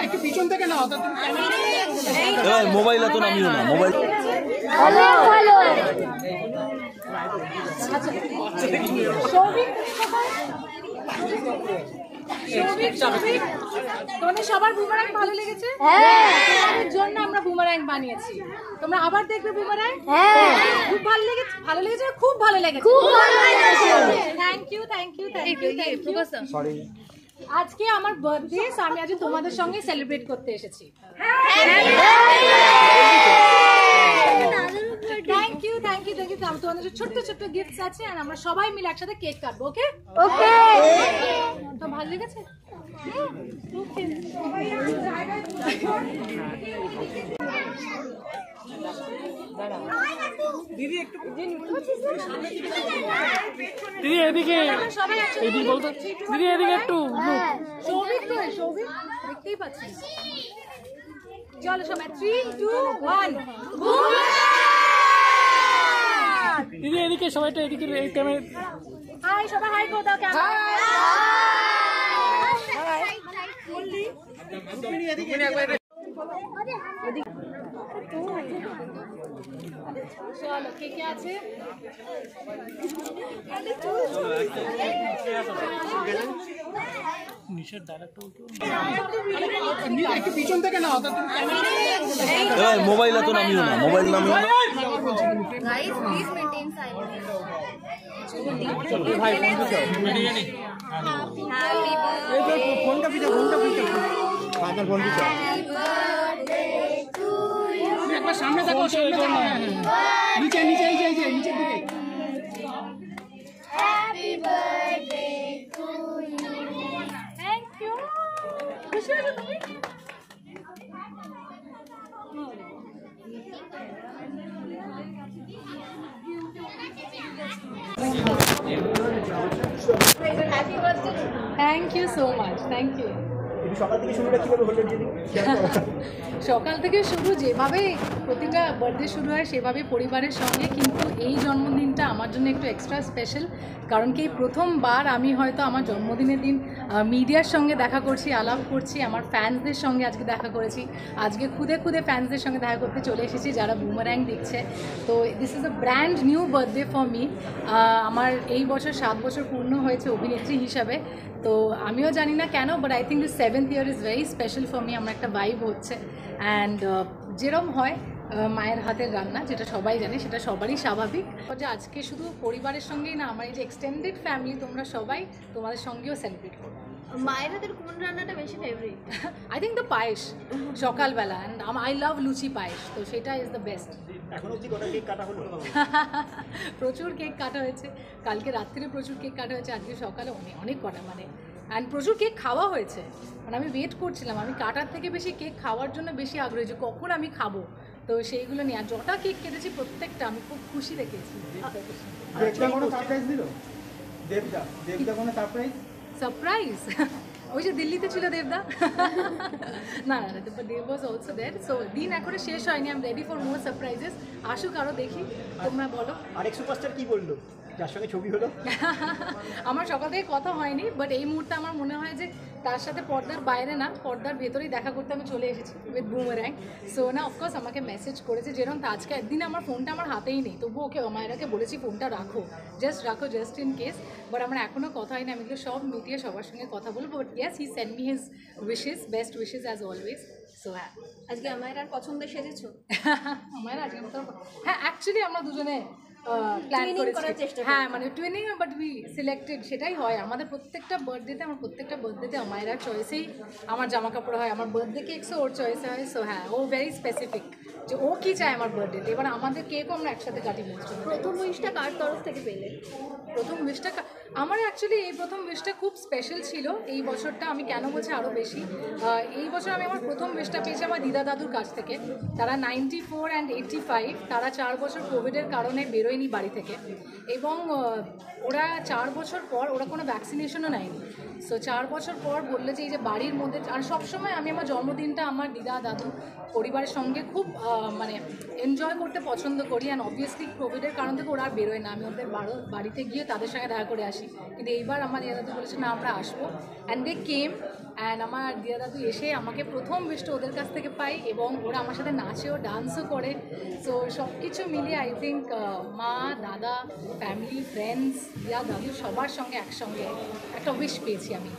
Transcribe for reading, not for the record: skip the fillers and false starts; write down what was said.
একটু পিছন থেকে নাও মোবাইল এত নামিও না মোবাইল তোমাদের সবার বুমারাং ভালো লেগেছে? তোমাদের জন্য আমরা বুমারাং বানিয়েছি, তোমরা আবার দেখবে বুমারাং। খুব ভালো লেগেছে? ভালো লেগেছে? খুব ভালো লেগেছে। Thank you thank you thank you thank you. Sorry, আজকে আমার বার্থডে, আমি আজ তোমাদের সঙ্গে সেলিব্রেট করতে এসেছি। Thank you thank you thank you. তোমাদের ছোট্ট ছোট্ট গিফটস আছে আর আমরা সবাই মিলে একসাথে কেক কাটবো। ওকে ওকে, তো ভালো লেগেছে? দিদি একটু দিদি এদিকে এদিকে বলতো দিদি এদিকে একটু সৌভিক তো সৌভিক দেখতেই পাচ্ছি। চলো সবাই 3 2 1 দিদি এদিকে সবাইটা এদিকে ক্যামেরা। হাই সবাই হাই করে দাও ক্যামেরা। চলো কে কে আছে? নিশার ডাইরেক্টর একটু পিছন থেকে নাও মোবাইল এত নামিও না মোবাইল নামিও না। Guys, please maintain silence. ভাই ফোন দিছো মিডিয়া নেই। Happy birthday. ফোনটা পিছে আপনার ফোন পিছে একবার সামনে দেখো, সামনে দেখো, নিচে নিচে এই যে নিচের দিকে। Happy birthday to you. Thank you. খুশি হয়েছো তুমি? Thank you so much, thank you. সকাল থেকে শুরুটা কিভাবে হলো? সকাল থেকে শুরু যেভাবে প্রতিটা বার্থডে শুরু হয় সেভাবে পরিবারের সঙ্গে, কিন্তু এই জন্মদিনটা আমার জন্য একটু এক্সট্রা স্পেশাল, কারণ কি প্রথমবার আমি হয়তো আমার জন্মদিনের দিন মিডিয়ার সঙ্গে দেখা করছি, আলাপ করছি, আমার ফ্যান্সদের সঙ্গে আজকে দেখা করেছি। আজকে খুদে খুদে ফ্যান্সদের সঙ্গে দেখা করতে চলে এসেছি যারা বুমারাং দেখছে। তো this is a brand new birthday for me. আমার এই বছর 7 বছর পূর্ণ হয়েছে অভিনেত্রী হিসাবে। তো আমিও জানি না কেন, but I think this 7th year is very special for me. আমার একটা ভাইব হচ্ছে অ্যান্ড যেরকম হয় মায়ের হাতের রান্না, যেটা সবাই জানে, সেটা সবারই স্বাভাবিক। যে আজকে শুধু পরিবারের সঙ্গেই না, আমার এই যে এক্সটেন্ডেড ফ্যামিলি তোমরা সবাই, তোমাদের সঙ্গেও সেলিব্রেট করবো। মায়ের হাতের কোন রান্নাটা বেশি ফেভারিট? আই থিঙ্ক দ্য পায়েস সকালবেলা, অ্যান্ড আই লাভ লুচি পায়েস, তো সেটা ইজ দ্য বেস্ট। এখন অবধি কটা কেক কাটা হলো? প্রচুর কেক কাটা হয়েছে, কালকে রাত্রে প্রচুর কেক কাটা হয়েছে, আজকে সকালে অনেক কটা অ্যান্ড প্রচুর কেক খাওয়া হয়েছে। মানে আমি ওয়েট করছিলাম, আমি কাটার থেকে বেশি কেক খাওয়ার জন্য বেশি আগ্রহী যে কখন আমি খাবো। তো সেইগুলো নিয়ে আর যটা কেক কেটেছি প্রত্যেকটা আমি খুব খুশি রেখেছি। সারপ্রাইজ ওই যে দিল্লিতে ছিল দেবদা। না না, দেব ওয়াজ অলসো দেয়ার। সো দিন এখনো শেষ হয়নি, I am ready for more surprises. আসুক আরও, দেখি, তোমরা বলো। আরেক সুপারস্টার কি বললো যার সঙ্গে ছবি হলো? আমার সকাল থেকে কথা হয়নি, বাট এই মুহূর্তে আমার মনে হয় যে তার সাথে পর্দার বাইরে না, পর্দার ভেতরেই দেখা করতে আমি চলে এসেছি উইথ বুমারাং। সো না, অফকোর্স আমাকে মেসেজ করেছে, যেরকম আজকে একদিন আমার ফোনটা আমার হাতেই নেই, তবু ওকে মায়েরাকে বলেছি ফোনটা রাখো, জাস্ট ইন কেস। বাট আমার এখনও কথা হয়নি, আমি এগুলো সব মিটিয়ে সবার সঙ্গে কথা বলবো। But yes, he send me his wishes, best wishes as always. So হ্যাঁ, আজকে আমার আর পছন্দে সেজেছো? আমার আজকে হ্যাঁ, অ্যাকচুয়ালি আমরা দুজনে প্ল্যান করেছি। হ্যাঁ, মানে টুইনিং, বাট উই সিলেক্টেড। সেটাই হয় আমাদের প্রত্যেকটা বার্থডেতে। আমার প্রত্যেকটা বার্থডেতে আমায়রা চয়েসেই আমার জামা কাপড় হয়, আমার বার্থডে কেকসও ওর চয়েসে হয়। সো হ্যাঁ, ও ভেরি স্পেসিফিক যে ও কী চায় আমার বার্থডেতে। এবার আমাদের কেকও আমরা একসাথে কাটি। প্রথম উইশটা কার তরফ থেকে পেলে? প্রথম উইশটা আমার অ্যাকচুয়ালি এই প্রথম উইশটা খুব স্পেশাল ছিল এই বছরটা। আমি কেন বলছি আরও বেশি, এই বছর আমি আমার প্রথম উইশটা পেয়েছি আমার দিদা দাদুর কাছ থেকে। তারা 94 and 85, তারা 4 বছর কোভিডের কারণে বেরোয়নি বাড়ি থেকে, এবং ওরা 4 বছর পর ওরা কোনো ভ্যাকসিনেশনও নেয়নি। সো 4 বছর পর বললে যে এই যে বাড়ির মধ্যে, আর সবসময় আমি আমার জন্মদিনটা আমার দিদা দাদু পরিবারের সঙ্গে খুব মানে এনজয় করতে পছন্দ করি। অ্যান্ড অবভিয়াসলি কোভিডের কারণ থেকে ওরা আর বেরোয় না, আমি ওদের বাড়িতে গিয়ে তাদের সঙ্গে দেখা করে আসি। কিন্তু এইবার আমার দিদা দাদু বলেছে না, আমরা আসবো, অ্যান্ড দে কেম। অ্যান্ড আমার দিয়া দাদু এসে আমাকে প্রথম উইশটা ওদের কাছ থেকে পাই এবং ওরা আমার সাথে নাচেও ডান্সও করে। সো সব কিছু মিলিয়ে আই থিঙ্ক মা দাদা ফ্যামিলি ফ্রেন্ডস দিয়া দাদু সবার সঙ্গে একসঙ্গে একটা উইশ পেয়েছি আমি।